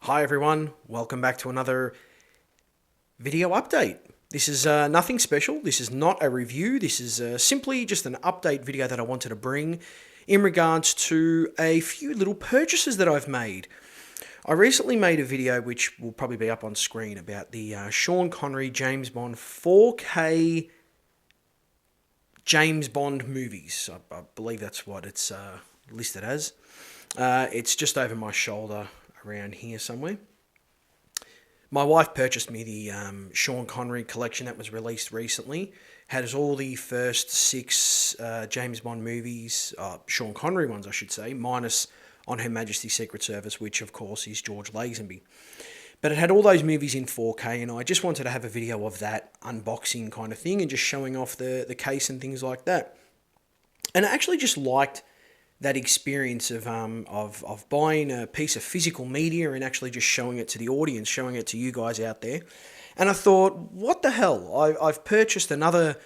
Hi everyone, welcome back to another video update. This is nothing special, this is not a review, this is simply just an update video that I wanted to bring in regards to a few little purchases that I've made. I recently made a video which will probably be up on screen about the Sean Connery James Bond 4K James Bond movies. I believe that's what it's listed as. It's just over my shoulder around here somewhere. My wife purchased me the Sean Connery collection that was released recently. Has all the first 6 James Bond movies, Sean Connery ones I should say, minus On Her Majesty's Secret Service, which of course is George Lazenby. But it had all those movies in 4K, and I just wanted to have a video of that unboxing kind of thing and just showing off the case and things like that. And I actually just liked that experience of buying a piece of physical media and actually just showing it to the audience, showing it to you guys out there. And I thought, what the hell? I've purchased another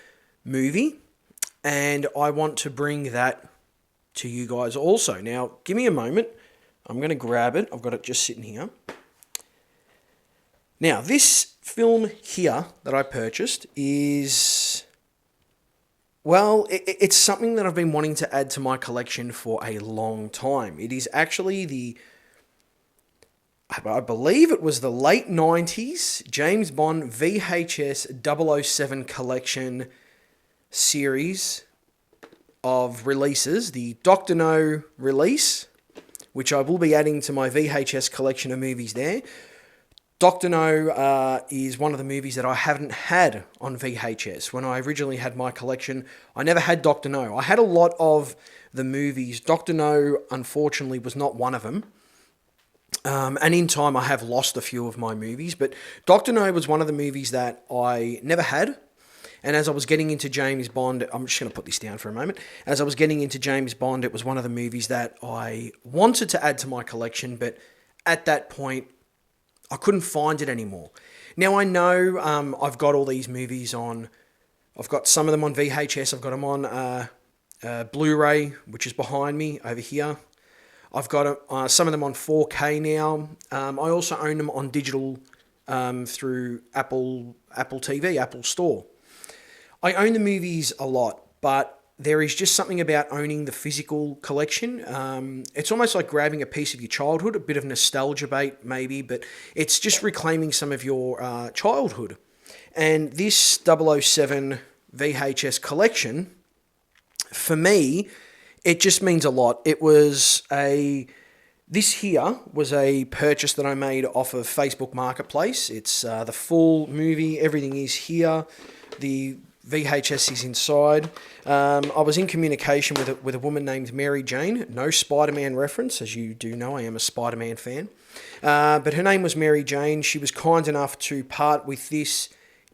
movie and I want to bring that to you guys also. Now, give me a moment. I'm going to grab it. I've got it just sitting here. Now, this film here that I purchased is, well, it's something that I've been wanting to add to my collection for a long time. It is actually I believe it was the late 90s James Bond VHS 007 collection series of releases. The Dr. No release, which I will be adding to my VHS collection of movies there. Dr. No is one of the movies that I haven't had on VHS. When I originally had my collection, I never had Dr. No. I had a lot of the movies. Dr. No, unfortunately, was not one of them. And in time, I have lost a few of my movies. But Dr. No was one of the movies that I never had. And as I was getting into James Bond, I'm just going to put this down for a moment. As I was getting into James Bond, it was one of the movies that I wanted to add to my collection. But at that point, I couldn't find it anymore. Now I know I've got all these movies on, I've got some of them on VHS, I've got them on Blu-ray, which is behind me over here. I've got some of them on 4K now. I also own them on digital through Apple TV, Apple Store. I own the movies a lot, but there is just something about owning the physical collection. It's almost like grabbing a piece of your childhood, a bit of nostalgia bait maybe, but it's just reclaiming some of your childhood. And this 007 VHS collection, for me, it just means a lot. This here was a purchase that I made off of Facebook Marketplace. It's the full movie, everything is here. The VHS is inside. I was in communication with a woman named Mary Jane. No Spider-Man reference, as you do know, I am a Spider-Man fan. But her name was Mary Jane. She was kind enough to part with this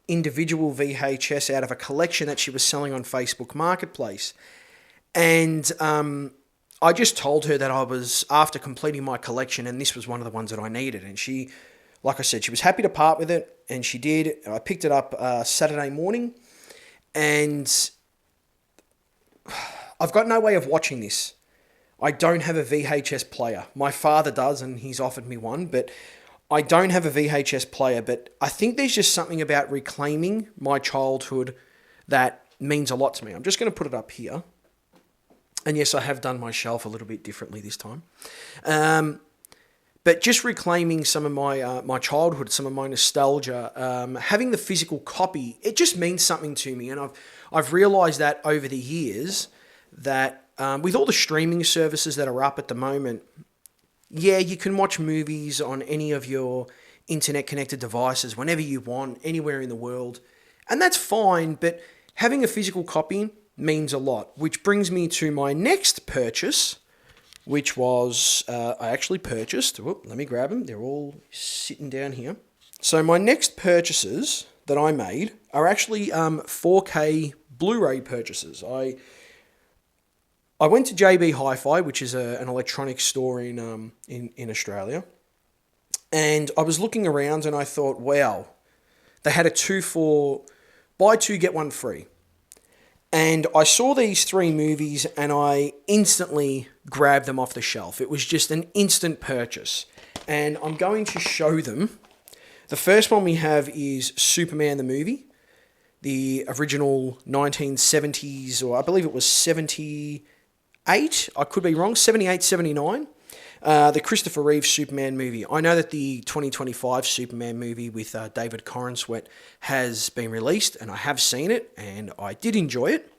individual VHS out of a collection that she was selling on Facebook Marketplace. And I just told her that I was after completing my collection and this was one of the ones that I needed. And she, like I said, she was happy to part with it, and she did. I picked it up Saturday morning. And I've got no way of watching this. I don't have a VHS player. My father does, and he's offered me one, but I don't have a VHS player. But I think there's just something about reclaiming my childhood that means a lot to me. I'm just going to put it up here. And yes, I have done my shelf a little bit differently this time. But just reclaiming some of my childhood, some of my nostalgia, having the physical copy, it just means something to me. And I've realised that over the years that with all the streaming services that are up at the moment, yeah, you can watch movies on any of your internet-connected devices whenever you want, anywhere in the world. And that's fine, but having a physical copy means a lot. Which brings me to my next purchase, which was, I actually purchased, let me grab them, they're all sitting down here. So my next purchases that I made are actually 4K Blu-ray purchases. I went to JB Hi-Fi, which is an electronics store in Australia, and I was looking around and I thought, wow, they had a 2 for, buy 2 get 1 free. And I saw these 3 movies and I instantly grabbed them off the shelf. It was just an instant purchase. and I'm going to show them. The first one we have is Superman the movie, the original 1970s, or I believe it was 78, I could be wrong, 78, 79. The Christopher Reeve Superman movie. I know that the 2025 Superman movie with David Corenswet has been released, and I have seen it, and I did enjoy it.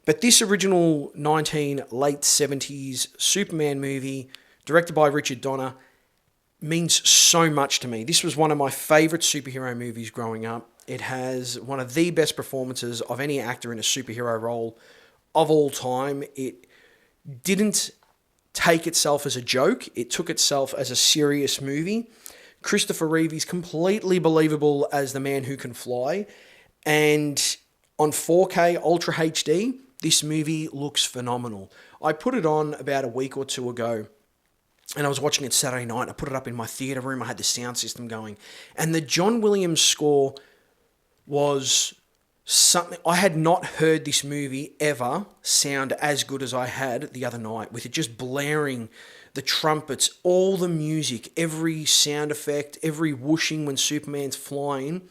But this original late 70s Superman movie, directed by Richard Donner, means so much to me. This was one of my favourite superhero movies growing up. It has one of the best performances of any actor in a superhero role of all time. It didn't take itself as a joke. It took itself as a serious movie. Christopher Reeve is completely believable as the man who can fly. And on 4K Ultra HD, this movie looks phenomenal. I put it on about a week or two ago, and I was watching it Saturday night. I put it up in my theatre room. I had the sound system going. And the John Williams score was something. I had not heard this movie ever sound as good as I had the other night, with it just blaring, the trumpets, all the music, every sound effect, every whooshing when Superman's flying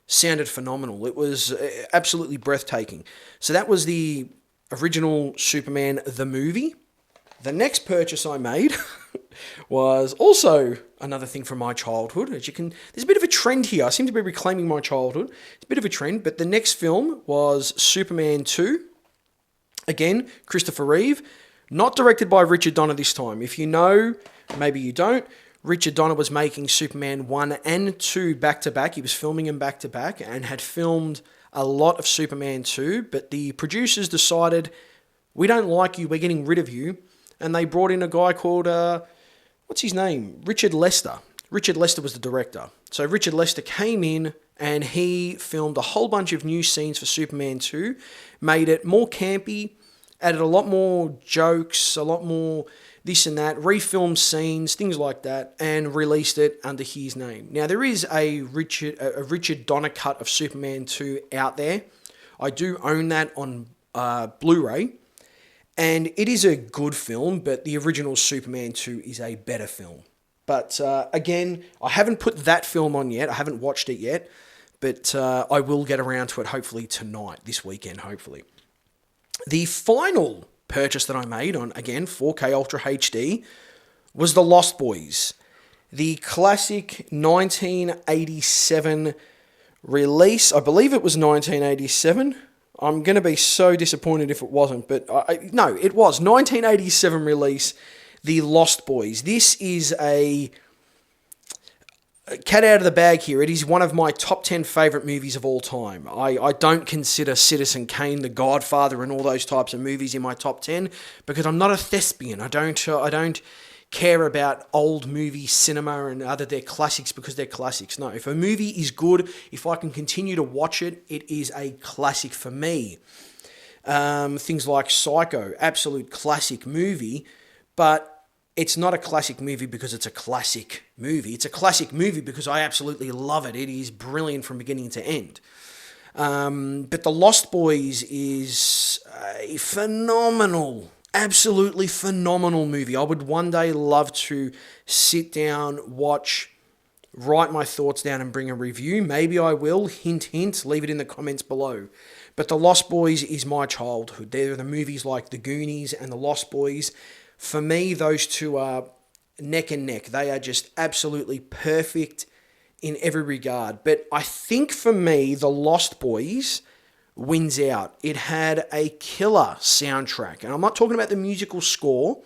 sounded phenomenal. It was absolutely breathtaking. So that was the original Superman the movie. The next purchase I made was also another thing from my childhood. As you can, there's a bit of a trend here. I seem to be reclaiming my childhood. It's a bit of a trend, but the next film was Superman 2. Again, Christopher Reeve, not directed by Richard Donner this time. If you know, maybe you don't, Richard Donner was making Superman 1 and 2 back-to-back. He was filming them back-to-back and had filmed a lot of Superman 2, but the producers decided, we don't like you, we're getting rid of you. And they brought in a guy called, what's his name? Richard Lester. Richard Lester was the director. So Richard Lester came in and he filmed a whole bunch of new scenes for Superman 2, made it more campy, added a lot more jokes, a lot more this and that, refilmed scenes, things like that, and released it under his name. Now, there is a Richard Donner cut of Superman 2 out there. I do own that on Blu-ray. And it is a good film, but the original Superman 2 is a better film. But again, I haven't put that film on yet. I haven't watched it yet. But I will get around to it hopefully tonight, this weekend, hopefully. The final purchase that I made on, again, 4K Ultra HD was The Lost Boys. The classic 1987 release. I believe it was 1987. I'm going to be so disappointed if it wasn't, but no, it was 1987 release, The Lost Boys. This is a cat out of the bag here. It is one of my top 10 favourite movies of all time. I don't consider Citizen Kane, The Godfather, and all those types of movies in my top 10 because I'm not a thespian. I don't care about old movie cinema and other their classics because they're classics. No, if a movie is good, if I can continue to watch it, it is a classic for me. Things like Psycho, absolute classic movie, but it's not a classic movie because it's a classic movie. It's a classic movie because I absolutely love it. It is brilliant from beginning to end. But The Lost Boys is a phenomenal, absolutely phenomenal movie. I would one day love to sit down, watch, write my thoughts down and bring a review. Maybe I will. Hint, hint. Leave it in the comments below. But The Lost Boys is my childhood. They're the movies like The Goonies and The Lost Boys. For me, those two are neck and neck. They are just absolutely perfect in every regard. But I think for me, The Lost Boys wins out. It had a killer soundtrack. And I'm not talking about the musical score.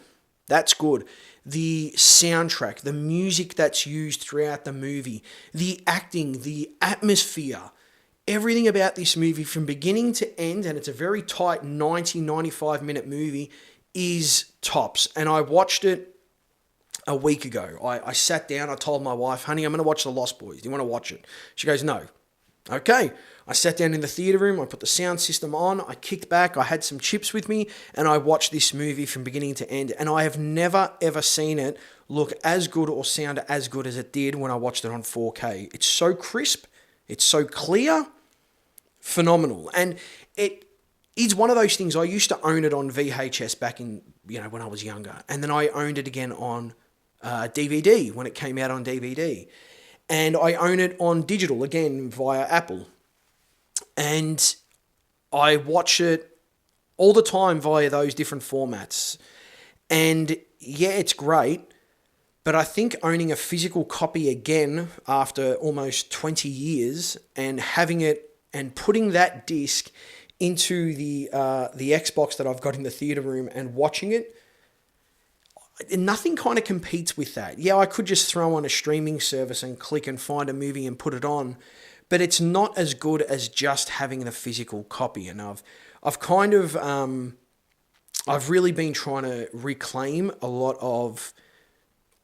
That's good. The soundtrack, the music that's used throughout the movie, the acting, the atmosphere, everything about this movie from beginning to end, and it's a very tight 95 minute movie, is tops. And I watched it a week ago. I sat down, I told my wife, honey, I'm going to watch The Lost Boys. Do you want to watch it? She goes, no. Okay. I sat down in the theatre room, I put the sound system on, I kicked back, I had some chips with me, and I watched this movie from beginning to end. And I have never, ever seen it look as good or sound as good as it did when I watched it on 4K. It's so crisp, it's so clear, phenomenal. And it is one of those things, I used to own it on VHS back in, when I was younger. And then I owned it again on DVD when it came out on DVD. And I own it on digital, again, via Apple. And I watch it all the time via those different formats. And yeah, it's great. But I think owning a physical copy again after almost 20 years and having it and putting that disc into the Xbox that I've got in the theater room and watching it, nothing kind of competes with that. Yeah, I could just throw on a streaming service and click and find a movie and put it on, but it's not as good as just having the physical copy. And I've kind of I've really been trying to reclaim a lot of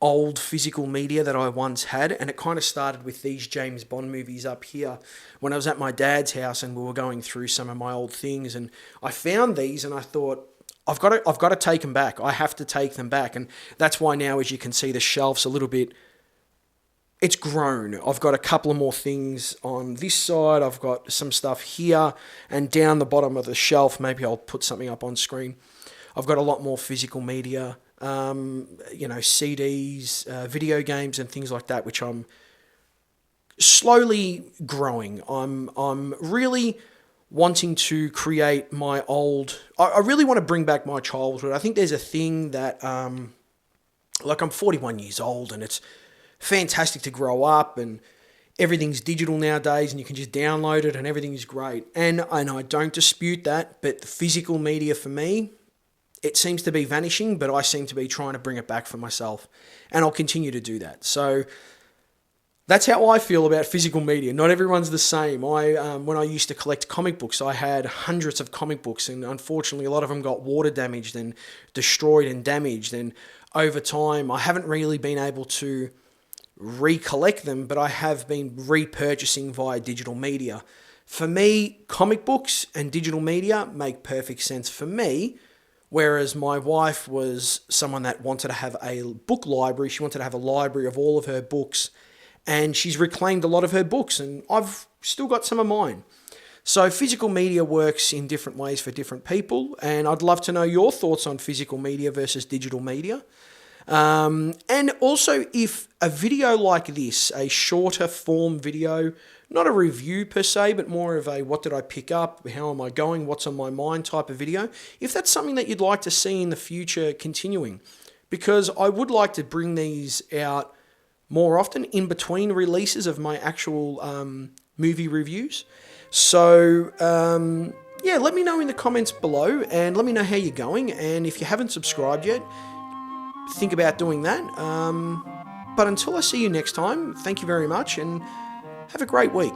old physical media that I once had, and it kind of started with these James Bond movies up here when I was at my dad's house and we were going through some of my old things, and I found these and I thought, I've got to take them back. I have to take them back. And that's why now, as you can see, the shelf's a little bit, it's grown. I've got a couple of more things on this side. I've got some stuff here, and down the bottom of the shelf, maybe I'll put something up on screen. I've got a lot more physical media, CDs, video games and things like that, which I'm slowly growing. I'm really wanting to create my old... I really want to bring back my childhood. I think there's a thing that... I'm 41 years old, and it's fantastic to grow up, and everything's digital nowadays, and you can just download it, and everything's great. And I don't dispute that, but the physical media for me, it seems to be vanishing, but I seem to be trying to bring it back for myself, and I'll continue to do that. So that's how I feel about physical media. Not everyone's the same. When I used to collect comic books, I had hundreds of comic books, and unfortunately a lot of them got water damaged and destroyed and damaged, and over time I haven't really been able to recollect them, but I have been repurchasing via digital media. For me, comic books and digital media make perfect sense for me, whereas my wife was someone that wanted to have a book library. She wanted to have a library of all of her books, and she's reclaimed a lot of her books, and I've still got some of mine. So physical media works in different ways for different people, and I'd love to know your thoughts on physical media versus digital media. And also, if a video like this, a shorter form video, not a review per se, but more of a what did I pick up, how am I going, what's on my mind type of video, if that's something that you'd like to see in the future continuing, because I would like to bring these out more often in between releases of my actual movie reviews. So yeah, let me know in the comments below, and let me know how you're going, and if you haven't subscribed yet, think about doing that. But until I see you next time, thank you very much, and have a great week.